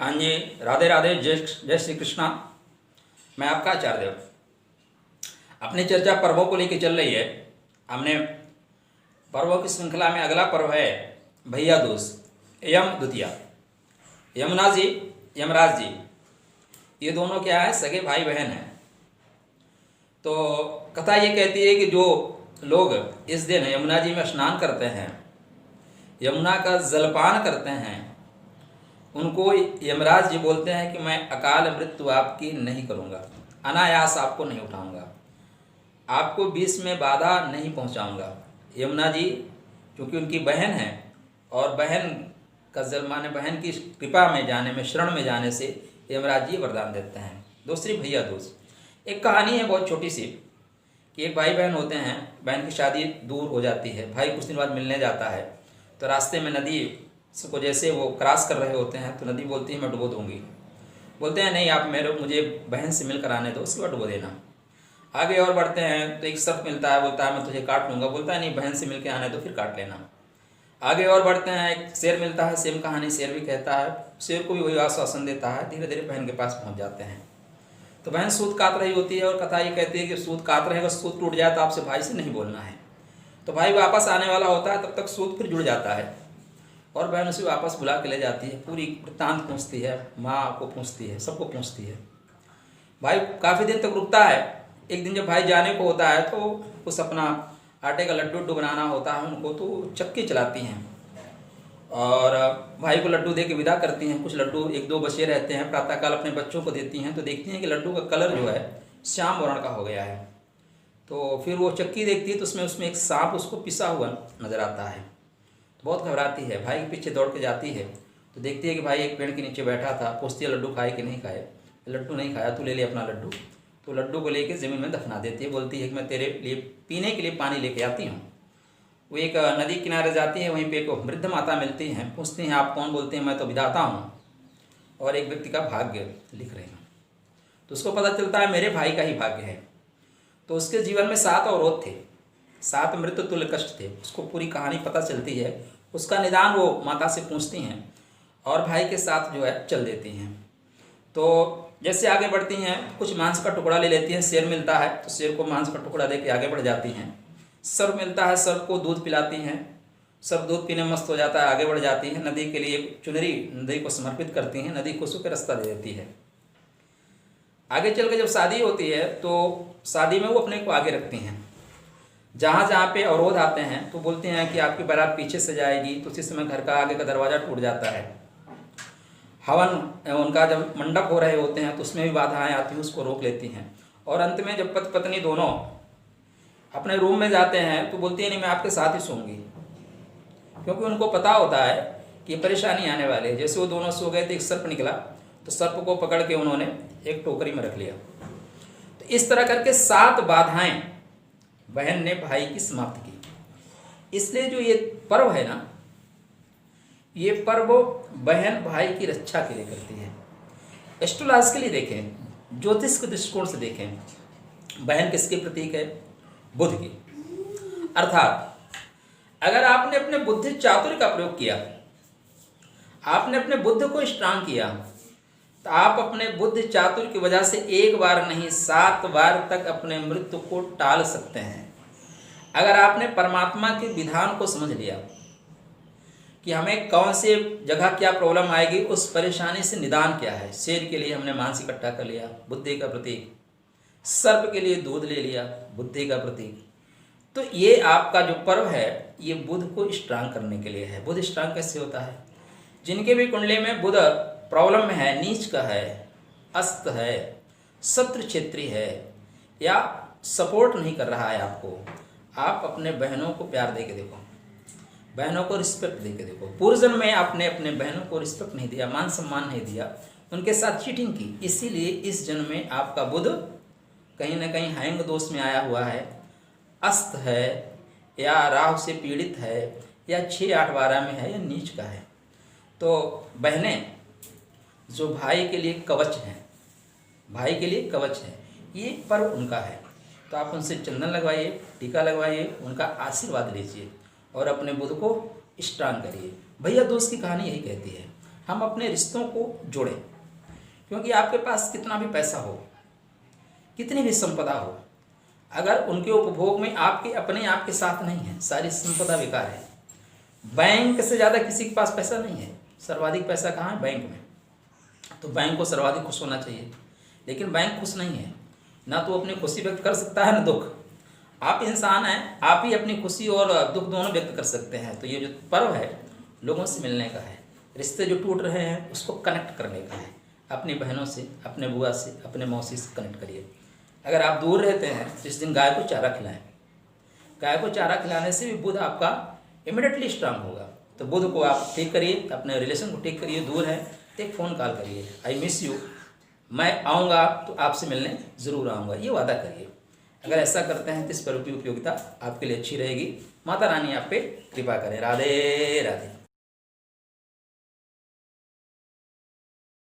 हाँ जी, राधे राधे, जय जय श्री कृष्णा। मैं आपका आचार्य देव। अपनी चर्चा पर्वों को लेकर चल रही है। हमने पर्वों की श्रृंखला में अगला पर्व है भैया दूज, यम द्वितीया। यमुना जी, यमराज जी, ये दोनों क्या है, सगे भाई बहन हैं। तो कथा ये कहती है कि जो लोग इस दिन यमुना जी में स्नान करते हैं, यमुना का जलपान करते हैं, उनको यमराज जी बोलते हैं कि मैं अकाल मृत्यु आपकी नहीं करूँगा, अनायास आपको नहीं उठाऊँगा, आपको बीच में बाधा नहीं पहुँचाऊँगा। यमुना जी क्योंकि उनकी बहन है और बहन का जल माने बहन की कृपा में जाने में, शरण में जाने से यमराज जी वरदान देते हैं। दूसरी भैया दूज, एक कहानी है बहुत छोटी सी कि एक भाई बहन होते हैं, बहन की शादी दूर हो जाती है, भाई कुछ दिन बाद मिलने जाता है तो रास्ते में नदी को जैसे वो क्रॉस कर रहे होते हैं तो नदी बोलती है मैं डुबो दूँगी। बोलते हैं नहीं, आप मुझे बहन से मिल कर आने दो, उसके बाद डुबो देना। आगे और बढ़ते हैं तो एक सर्प मिलता है, बोलता है मैं तुझे काट लूँगा। बोलता है नहीं, बहन से मिल के आने दो फिर काट लेना। आगे और बढ़ते हैं, एक शेर मिलता है, सेम कहानी, शेर भी कहता है, शेर को भी वही आश्वासन देता है। धीरे धीरे बहन के पास पहुँच जाते हैं तो बहन सूत काट रही होती है और कथा ये कहती है कि सूत काट रहेगा, सूत टूट जाए तो आपसे भाई से नहीं बोलना है। तो भाई वापस आने वाला होता है, तब तक सूत फिर जुड़ जाता है और बहन उसे वापस बुला के ले जाती है, पूरी वृत्तांत पूछती है, माँ को पूछती है, सबको पूछती है। भाई काफ़ी दिन तक रुकता है। एक दिन जब भाई जाने को होता है तो उस अपना आटे का लड्डू बनाना होता है उनको, तो चक्की चलाती हैं और भाई को लड्डू दे के विदा करती हैं। कुछ लड्डू एक दो बचे रहते हैं, प्रातःकाल अपने बच्चों को देती हैं तो देखती हैं कि लड्डू का कलर जो है श्याम वर्ण का हो गया है। तो फिर वो चक्की देखती है तो उसमें एक सांप उसको पिसा हुआ नज़र आता है। बहुत घबराती है, भाई के पीछे दौड़ के जाती है तो देखती है कि भाई एक पेड़ के नीचे बैठा था। पूछती है लड्डू खाए कि नहीं खाए। लड्डू नहीं खाया, तू ले ले अपना लड्डू। तो लड्डू को लेके ज़मीन में दफना देती है। बोलती है कि मैं तेरे लिए पीने के लिए पानी लेके आती हूँ। वो एक नदी किनारे जाती है, वहीं पे एक वृद्ध माता मिलती हैं। पूछती हैं आप कौन? बोलते हैं मैं तो विधाता हूँ और एक व्यक्ति का भाग्य लिख रही हूँ। तो उसको पता चलता है मेरे भाई का ही भाग्य है। तो उसके जीवन में 7 अवरोध थे, 7 मृत्यु तुल्य कष्ट थे। उसको पूरी कहानी पता चलती है, उसका निदान वो माता से पूछती हैं और भाई के साथ जो है चल देती हैं। तो जैसे आगे बढ़ती हैं कुछ मांस का टुकड़ा ले लेती हैं। शेर मिलता है तो शेर को मांस का टुकड़ा दे के आगे बढ़ जाती हैं। सर्प मिलता है, सर्प को दूध पिलाती हैं। सर्प दूध पीने मस्त हो जाता है, आगे बढ़ जाती हैं। नदी के लिए चुनरी नदी को समर्पित करती हैं, नदी को सूखे रास्ता दे देती है। आगे चल के जब शादी होती है तो शादी में वो अपने को आगे रखती हैं। जहाँ जहाँ पे अवरोध आते हैं तो बोलते हैं कि आपकी बारात पीछे से जाएगी, तो उसी समय घर का आगे का दरवाज़ा टूट जाता है। हवन उनका जब मंडप हो रहे होते हैं तो उसमें भी बाधाएं आती हैं, उसको रोक लेती हैं। और अंत में जब पति पत्नी दोनों अपने रूम में जाते हैं तो बोलती है नहीं मैं आपके साथ ही सोऊंगी, क्योंकि उनको पता होता है कि परेशानी आने वाली है। जैसे वो दोनों सो गए तो एक सर्प निकला, तो सर्प को पकड़ के उन्होंने एक टोकरी में रख लिया। तो इस तरह करके 7 बाधाएं बहन ने भाई की समाप्त की। इसलिए जो ये पर्व है ना, ये पर्व बहन भाई की रक्षा के लिए करती है। एस्ट्रोलॉजी के लिए देखें, ज्योतिष के दृष्टिकोण से देखें, बहन किसके प्रतीक है? बुध की। अर्थात अगर आपने अपने बुद्धि चातुर्य का प्रयोग किया, आपने अपने बुद्धि को स्ट्रांग किया, तो आप अपने बुद्धि चातुर्य की वजह से एक बार नहीं 7 बार तक अपने मृत्यु को टाल सकते हैं। अगर आपने परमात्मा के विधान को समझ लिया कि हमें कौन से जगह क्या प्रॉब्लम आएगी, उस परेशानी से निदान क्या है। शेर के लिए हमने मांस इकट्ठा कर लिया, बुद्धि का प्रतीक। सर्प के लिए दूध ले लिया, बुद्धि का प्रतीक। तो ये आपका जो पर्व है ये बुध को स्ट्रांग करने के लिए है। बुध स्ट्रांग कैसे होता है? जिनके भी कुंडली में बुध प्रॉब्लम में है, नीच का है, अस्त है, शत्रु क्षेत्री है या सपोर्ट नहीं कर रहा है आपको, आप अपने बहनों को प्यार दे के देखो, बहनों को रिस्पेक्ट दे के देखो। पूर्व जन्म में आपने अपने बहनों को रिस्पेक्ट नहीं दिया, मान सम्मान नहीं दिया, उनके साथ चीटिंग की, इसीलिए इस जन्म में आपका बुध कहीं ना कहीं हैंग दोष में आया हुआ है, अस्त है या राहु से पीड़ित है या 6, 8, 12 में है या नीच का है। तो बहनें जो भाई के लिए कवच हैं, भाई के लिए कवच है, ये पर्व उनका है। तो आप उनसे चंदन लगवाइए, टीका लगवाइए, उनका आशीर्वाद लीजिए और अपने बुध को स्ट्रांग करिए। भैया दूज की कहानी यही कहती है। हम अपने रिश्तों को जोड़ें। क्योंकि आपके पास कितना भी पैसा हो, कितनी भी संपदा हो, अगर उनके उपभोग में आपके अपने आप के साथ नहीं है, सारी संपदा बेकार है। बैंक से ज़्यादा किसी के पास पैसा नहीं है, सर्वाधिक पैसा कहाँ है? बैंक में। तो बैंक को सर्वाधिक खुश होना चाहिए, लेकिन बैंक खुश नहीं है, ना तो अपनी खुशी व्यक्त कर सकता है ना दुख। आप इंसान हैं, आप ही अपनी खुशी और दुख दोनों व्यक्त कर सकते हैं। तो ये जो पर्व है लोगों से मिलने का है, रिश्ते जो टूट रहे हैं उसको कनेक्ट करने का है। अपनी बहनों से, अपने बुआ से, अपने मौसी से कनेक्ट करिए। अगर आप दूर रहते हैं तो इस दिन गाय को चारा खिलाएं। गाय को चारा खिलाने से भी बुध आपका इमिडिएटली स्ट्रांग होगा। तो बुध को आप ठीक करिए, अपने रिलेशन को ठीक करिए। दूर है तो एक फ़ोन कॉल करिए, आई मिस यू, मैं आऊँगा तो आपसे मिलने ज़रूर आऊँगा, ये वादा करिए। अगर ऐसा करते हैं तो इस पर्व की उपयोगिता आपके लिए अच्छी रहेगी। माता रानी आप पे कृपा करें। राधे राधे।